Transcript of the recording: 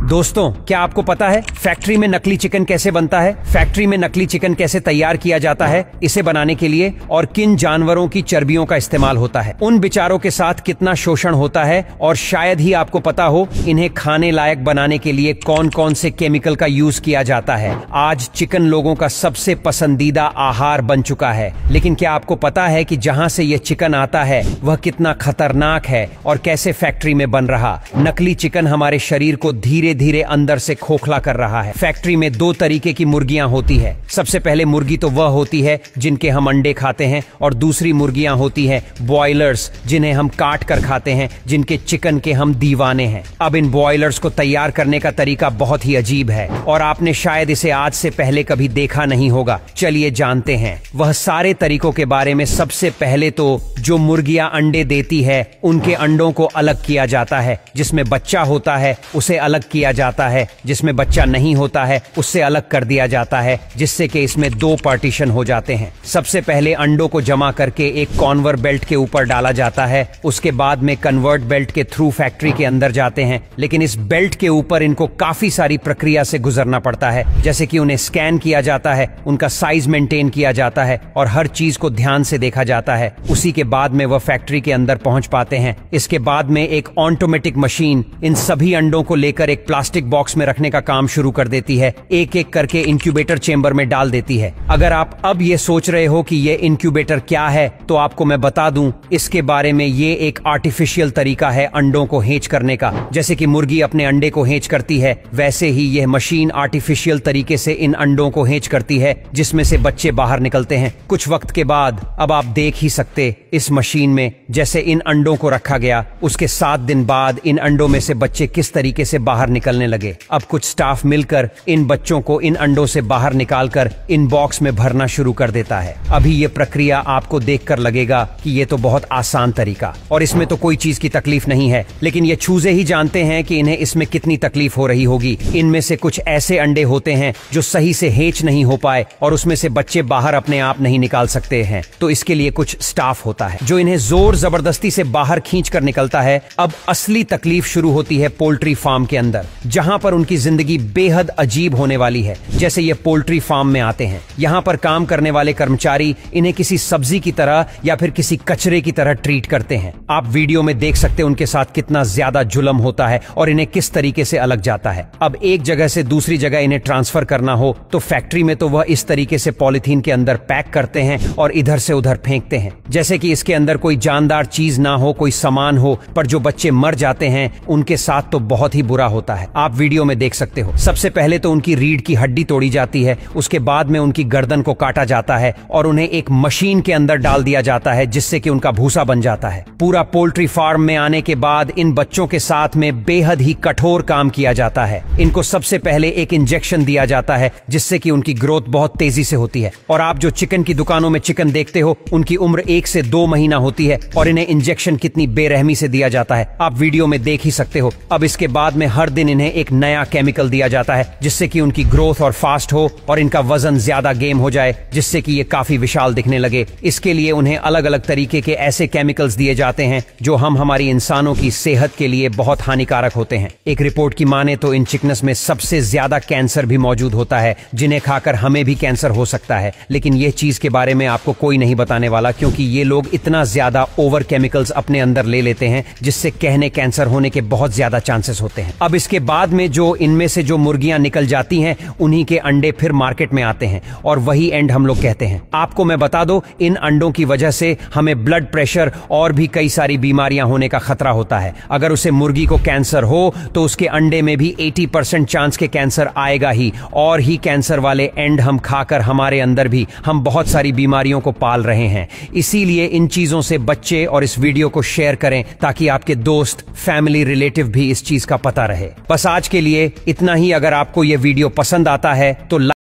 दोस्तों, क्या आपको पता है फैक्ट्री में नकली चिकन कैसे बनता है? फैक्ट्री में नकली चिकन कैसे तैयार किया जाता है? इसे बनाने के लिए और किन जानवरों की चर्बियों का इस्तेमाल होता है? उन बेचारों के साथ कितना शोषण होता है? और शायद ही आपको पता हो इन्हें खाने लायक बनाने के लिए कौन कौन से केमिकल का यूज किया जाता है। आज चिकन लोगों का सबसे पसंदीदा आहार बन चुका है, लेकिन क्या आपको पता है कि जहां से ये चिकन आता है वह कितना खतरनाक है और कैसे फैक्ट्री में बन रहा? नकली चिकन हमारे शरीर को धीरे धीरे अंदर से खोखला कर रहा है। फैक्ट्री में दो तरीके की मुर्गियां होती है। सबसे पहले मुर्गी तो वह होती है जिनके हम अंडे खाते हैं, और दूसरी मुर्गियां होती हैं बॉयलर्स, जिन्हें हम काट कर खाते हैं, जिनके चिकन के हम दीवाने हैं। अब इन बॉयलर्स को तैयार करने का तरीका बहुत ही अजीब है और आपने शायद इसे आज से पहले कभी देखा नहीं होगा। चलिए जानते हैं वह सारे तरीकों के बारे में। सबसे पहले तो जो मुर्गियां अंडे देती है उनके अंडों को अलग किया जाता है। जिसमें बच्चा होता है उसे अलग किया जाता है, जिसमें बच्चा नहीं होता है उससे अलग कर दिया जाता है, जिससे कि इसमें दो पार्टीशन हो जाते हैं। सबसे पहले अंडों को जमा करके एक कॉन्वर बेल्ट के ऊपर डाला जाता है। उसके बाद में कन्वर्ट बेल्ट के थ्रू फैक्ट्री के अंदर जाते हैं, लेकिन इस बेल्ट के ऊपर इनको काफी सारी प्रक्रिया से गुजरना पड़ता है। जैसे कि उन्हें स्कैन किया जाता है, उनका साइज मेंटेन किया जाता है और हर चीज को ध्यान से देखा जाता है। उसी के बाद में वह फैक्ट्री के अंदर पहुंच पाते हैं। इसके बाद में एक ऑटोमेटिक मशीन इन सभी अंडों को लेकर एक प्लास्टिक बॉक्स में रखने का काम शुरू कर देती है। एक एक करके इंक्यूबेटर चेंबर में डाल देती है। अगर आप अब ये सोच रहे हो कि ये इंक्यूबेटर क्या है, तो आपको मैं बता दूं इसके बारे में। ये एक आर्टिफिशियल तरीका है अंडों को हेंच करने का। जैसे कि मुर्गी अपने अंडे को हेंच करती है, वैसे ही यह मशीन आर्टिफिशियल तरीके से इन अंडों को हेंच करती है, जिसमें से बच्चे बाहर निकलते हैं। कुछ वक्त के बाद अब आप देख ही सकते इस मशीन में जैसे इन अंडों को रखा गया, उसके 7 दिन बाद इन अंडों में से बच्चे किस तरीके से बाहर निकलने लगे। अब कुछ स्टाफ मिलकर इन बच्चों को इन अंडों से बाहर निकालकर इन बॉक्स में भरना शुरू कर देता है। अभी ये प्रक्रिया आपको देखकर लगेगा कि ये तो बहुत आसान तरीका और इसमें तो कोई चीज की तकलीफ नहीं है, लेकिन ये चूजे ही जानते हैं कि इन्हें इसमें कितनी तकलीफ हो रही होगी। इनमें से कुछ ऐसे अंडे होते हैं जो सही से हेंच नहीं हो पाए और उसमें से बच्चे बाहर अपने आप नहीं निकाल सकते हैं, तो इसके लिए कुछ स्टाफ होता है जो इन्हें जोर जबरदस्ती से बाहर खींच कर निकलता है। अब असली तकलीफ शुरू होती है पोल्ट्री फार्म के अंदर, जहां पर उनकी जिंदगी बेहद अजीब होने वाली है। जैसे ये पोल्ट्री फार्म में आते हैं, यहाँ पर काम करने वाले कर्मचारी इन्हें किसी सब्जी की तरह या फिर किसी कचरे की तरह ट्रीट करते हैं। आप वीडियो में देख सकते हैं उनके साथ कितना ज्यादा जुल्म होता है और इन्हें किस तरीके से अलग जाता है। अब एक जगह से दूसरी जगह इन्हें ट्रांसफर करना हो तो फैक्ट्री में तो वह इस तरीके से पॉलिथीन के अंदर पैक करते हैं और इधर से उधर फेंकते हैं, जैसे कि इसके अंदर कोई जानदार चीज ना हो, कोई सामान हो। पर जो बच्चे मर जाते हैं उनके साथ तो बहुत ही बुरा होता है। आप वीडियो में देख सकते हो। सबसे पहले तो उनकी रीढ़ की हड्डी तोड़ी जाती है, उसके बाद में उनकी गर्दन को काटा जाता है और उन्हें एक मशीन के अंदर डाल दिया जाता है, जिससे कि उनका भूसा बन जाता है। पूरा पोल्ट्री फार्म में आने के बाद इन बच्चों के साथ में बेहद ही कठोर काम किया जाता है। इनको सबसे पहले एक इंजेक्शन दिया जाता है, जिससे कि उनकी ग्रोथ बहुत तेजी से होती है। और आप जो चिकन की दुकानों में चिकन देखते हो, उनकी उम्र 1 से 2 महीना होती है और इन्हें इंजेक्शन कितनी बेरहमी से दिया जाता है आप वीडियो में देख ही सकते हो। अब इसके बाद में हर दिन इन्हें एक नया केमिकल दिया जाता है, जिससे कि उनकी ग्रोथ और फास्ट हो और इनका वजन ज्यादा गेन हो जाए, जिससे कि ये काफी विशाल दिखने लगे। इसके लिए उन्हें अलग अलग तरीके के ऐसे केमिकल्स दिए जाते हैं जो हमारी इंसानों की सेहत के लिए बहुत हानिकारक होते हैं। एक रिपोर्ट की माने तो इन चिकन्स में सबसे ज्यादा कैंसर भी मौजूद होता है, जिन्हें खाकर हमें भी कैंसर हो सकता है। लेकिन ये चीज के बारे में आपको कोई नहीं बताने वाला, क्योंकि ये लोग इतना ज्यादा ओवर केमिकल्स अपने अंदर ले लेते हैं, जिससे कहने कैंसर होने के बहुत ज्यादा चांसेस होते हैं। अब इसके बाद में जो इनमें से जो मुर्गियां निकल जाती हैं, उन्हीं के अंडे फिर मार्केट में आते हैं और वही एंड हम लोग कहते हैं। आपको मैं बता दूं, इन अंडों की वजह से हमें ब्लड प्रेशर और भी कई सारी बीमारियां होने का खतरा होता है। अगर उसे मुर्गी को कैंसर हो तो उसके अंडे में भी 80% चांस के कैंसर आएगा ही, और ही कैंसर वाले एंड हम खाकर हमारे अंदर भी हम बहुत सारी बीमारियों को पाल रहे हैं। इसीलिए इन चीजों से बच्चे और इस वीडियो को शेयर करें, ताकि आपके दोस्त, फैमिली, रिलेटिव भी इस चीज का पता रहे। बस आज के लिए इतना ही। अगर आपको यह वीडियो पसंद आता है तो